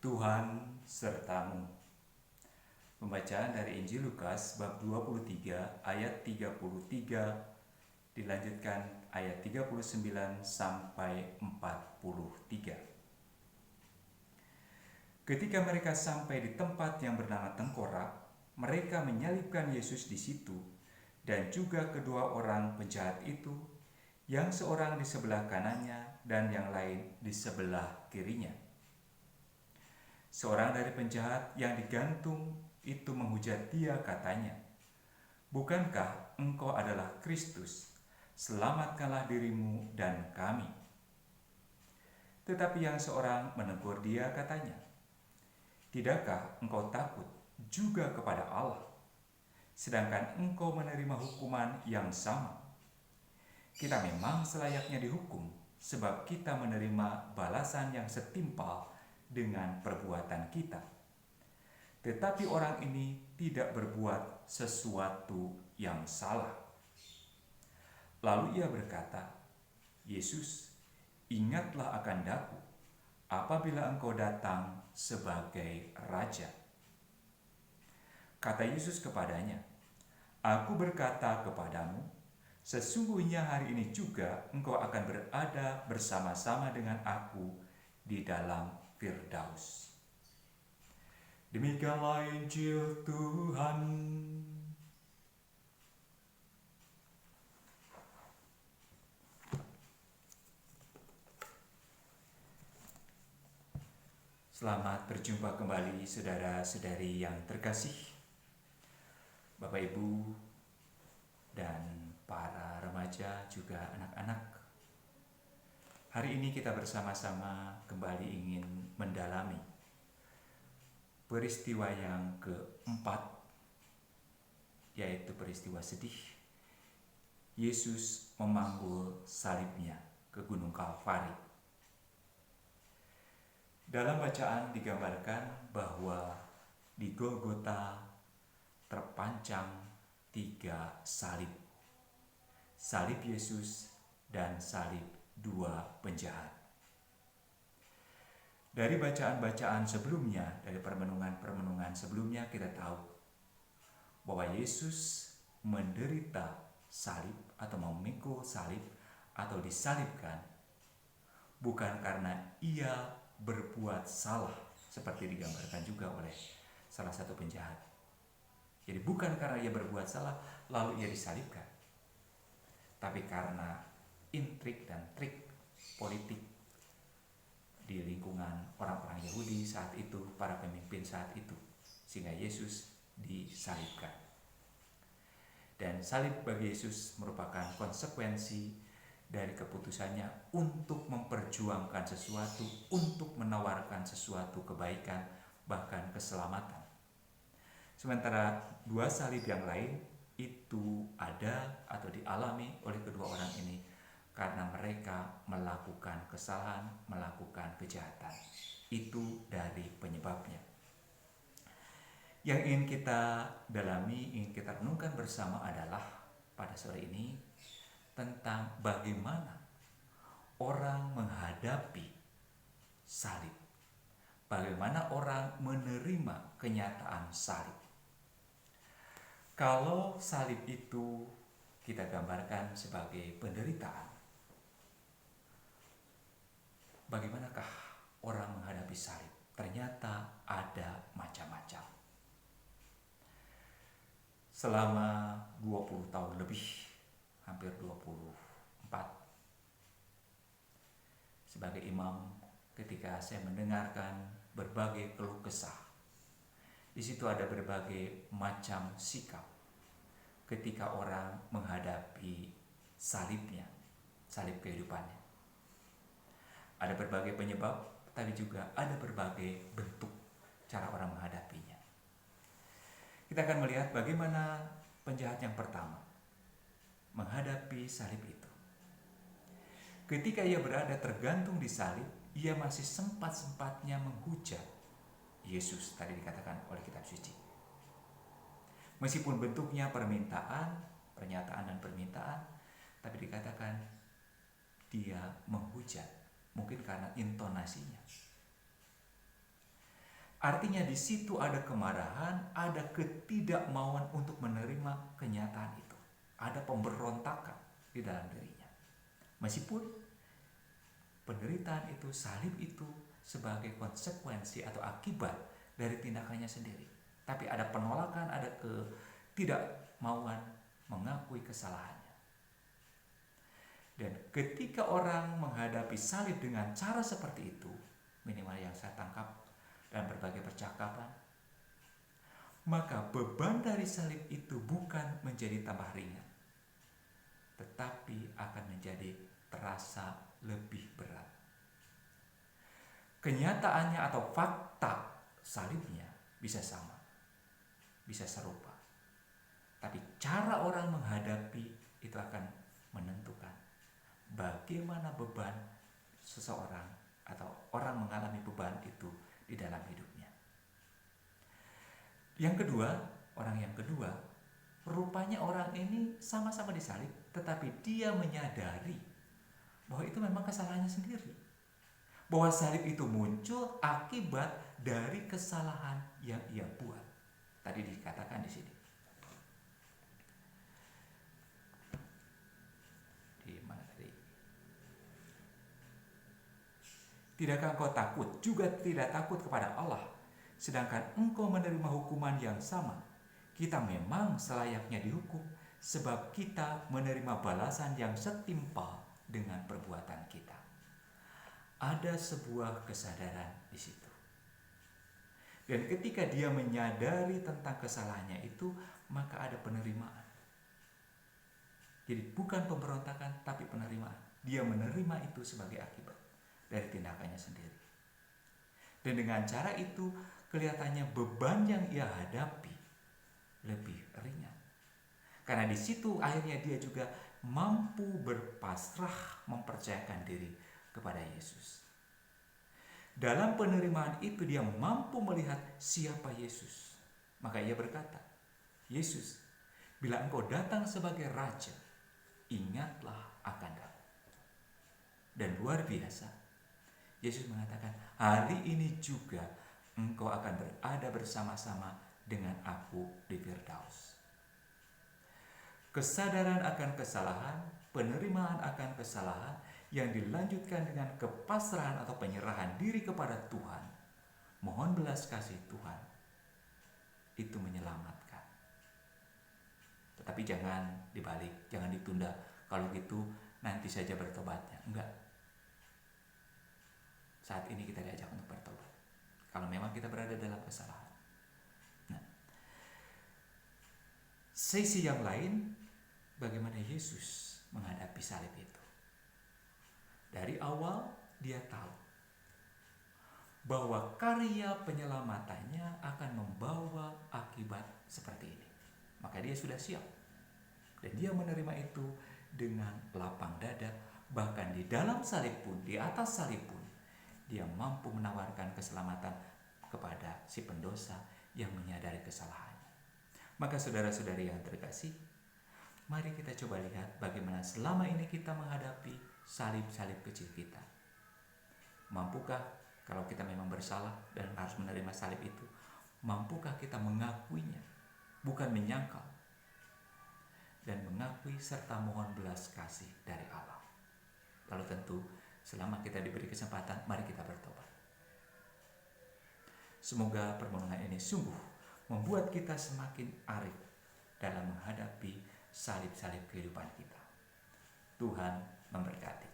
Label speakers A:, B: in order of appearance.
A: Tuhan sertamu. Pembacaan dari Injil Lukas bab 23 ayat 33 dilanjutkan ayat 39 sampai 43. Ketika mereka sampai di tempat yang bernama Tengkorak, mereka menyalibkan Yesus di situ dan juga kedua orang penjahat itu, yang seorang di sebelah kanannya dan yang lain di sebelah kirinya. Seorang dari penjahat yang digantung itu menghujat dia, katanya, "Bukankah engkau adalah Kristus? Selamatkanlah dirimu dan kami." Tetapi yang seorang menegur dia, katanya, "Tidakkah engkau takut juga kepada Allah, sedangkan engkau menerima hukuman yang sama? Kita memang selayaknya dihukum, sebab kita menerima balasan yang setimpal dengan perbuatan kita. Tetapi orang ini tidak berbuat sesuatu yang salah." Lalu ia berkata, "Yesus, ingatlah akan daku apabila engkau datang sebagai Raja." Kata Yesus kepadanya, "Aku berkata kepadamu, sesungguhnya hari ini juga engkau akan berada bersama-sama dengan aku di dalam Firdaus." Demikianlah Injil Tuhan. Selamat berjumpa kembali saudara-saudari yang terkasih, Bapak Ibu dan para remaja juga anak-anak. Hari ini kita bersama-sama kembali ingin mendalami peristiwa yang keempat, yaitu peristiwa sedih Yesus memanggul salibnya ke Gunung Kalvari. Dalam bacaan digambarkan bahwa di Golgota terpancang 3 salib. Salib Yesus dan salib 2 penjahat. Dari bacaan-bacaan sebelumnya, dari permenungan-permenungan sebelumnya, kita tahu bahwa Yesus menderita salib atau memikul salib atau disalibkan bukan karena ia berbuat salah, seperti digambarkan juga oleh salah satu penjahat. Jadi bukan karena ia berbuat salah lalu ia disalibkan, tapi karena intrik dan trik politik di lingkungan orang-orang Yahudi saat itu, para pemimpin saat itu, sehingga Yesus disalibkan. Dan salib bagi Yesus merupakan konsekuensi dari keputusannya untuk memperjuangkan sesuatu, untuk menawarkan sesuatu kebaikan, bahkan keselamatan. Sementara 2 salib yang lain itu ada atau dialami oleh kedua orang ini karena mereka melakukan kesalahan, melakukan kejahatan. Itu dari penyebabnya. Yang ingin kita dalami, ingin kita renungkan bersama adalah pada sore ini tentang bagaimana orang menghadapi salib. Bagaimana orang menerima kenyataan salib. Kalau salib itu kita gambarkan sebagai penderitaan, bagaimanakah orang menghadapi salib? Ternyata ada macam-macam. Selama 20 tahun lebih, hampir 24, sebagai imam, ketika saya mendengarkan berbagai keluh kesah, di situ ada berbagai macam sikap ketika orang menghadapi salibnya, salib kehidupannya. Ada berbagai penyebab, tapi juga ada berbagai bentuk cara orang menghadapinya. Kita akan melihat bagaimana penjahat yang pertama menghadapi salib itu. Ketika ia berada tergantung di salib, ia masih sempat-sempatnya menghujat Yesus, tadi dikatakan oleh kitab suci. Meskipun bentuknya permintaan, pernyataan dan permintaan, tapi dikatakan dia menghujat, mungkin karena intonasinya. Artinya di situ ada kemarahan, ada ketidakmauan untuk menerima kenyataan itu. Ada pemberontakan di dalam dirinya. Meskipun penderitaan itu, salib itu sebagai konsekuensi atau akibat dari tindakannya sendiri. Tapi ada penolakan, ada ketidakmauan mengakui kesalahannya. Dan ketika orang menghadapi salib dengan cara seperti itu, minimal yang saya tangkap dalam berbagai percakapan, maka beban dari salib itu bukan menjadi tambah ringan, tetapi akan menjadi terasa lebih berat. Kenyataannya atau fakta salibnya bisa sama, bisa serupa, tapi cara orang menghadapi itu akan menentukan bagaimana beban seseorang atau orang mengalami beban itu di dalam hidupnya. Yang kedua, orang yang kedua, rupanya orang ini sama-sama disalib, tetapi dia menyadari bahwa itu memang kesalahannya sendiri. Bahwa salib itu muncul akibat dari kesalahan yang ia buat. Tadi dikatakan di sini. Di mana tadi? Tidakkah engkau takut, juga tidak takut kepada Allah, sedangkan engkau menerima hukuman yang sama? Kita memang selayaknya dihukum, sebab kita menerima balasan yang setimpal dengan perbuatan kita. Ada sebuah kesadaran di situ. Dan ketika dia menyadari tentang kesalahannya itu, maka ada penerimaan. Jadi bukan pemberontakan, tapi penerimaan. Dia menerima itu sebagai akibat dari tindakannya sendiri. Dan dengan cara itu, kelihatannya beban yang ia hadapi lebih ringan. Karena di situ akhirnya dia juga mampu berpasrah, mempercayakan diri kepada Yesus. Dalam penerimaan itu dia mampu melihat siapa Yesus. Maka ia berkata, Yesus, bila engkau datang sebagai Raja, ingatlah akan aku. Dan luar biasa, Yesus mengatakan, hari ini juga engkau akan berada bersama-sama dengan aku di Firdaus. Kesadaran akan kesalahan, penerimaan akan kesalahan yang dilanjutkan dengan kepasrahan atau penyerahan diri kepada Tuhan, mohon belas kasih Tuhan, itu menyelamatkan. Tetapi jangan dibalik, jangan ditunda. Kalau gitu nanti saja bertobatnya. Enggak. Saat ini kita diajak untuk bertobat. Kalau memang kita berada dalam kesalahan. Nah, sisi yang lain, bagaimana Yesus menghadapi salib itu. Dari awal dia tahu bahwa karya penyelamatannya akan membawa akibat seperti ini. Maka dia sudah siap. Dan dia menerima itu dengan lapang dada. Bahkan di dalam salib pun, di atas salib pun, dia mampu menawarkan keselamatan kepada si pendosa yang menyadari kesalahannya. Maka saudara-saudari yang terkasih, mari kita coba lihat bagaimana selama ini kita menghadapi salib-salib kecil kita. Mampukah kalau kita memang bersalah dan harus menerima salib itu, mampukah kita mengakuinya, bukan menyangkal, dan mengakui serta mohon belas kasih dari Allah. Lalu tentu selama kita diberi kesempatan, mari kita bertobat. Semoga permohonan ini sungguh membuat kita semakin arif dalam menghadapi salib-salib kehidupan kita. Tuhan memberkati.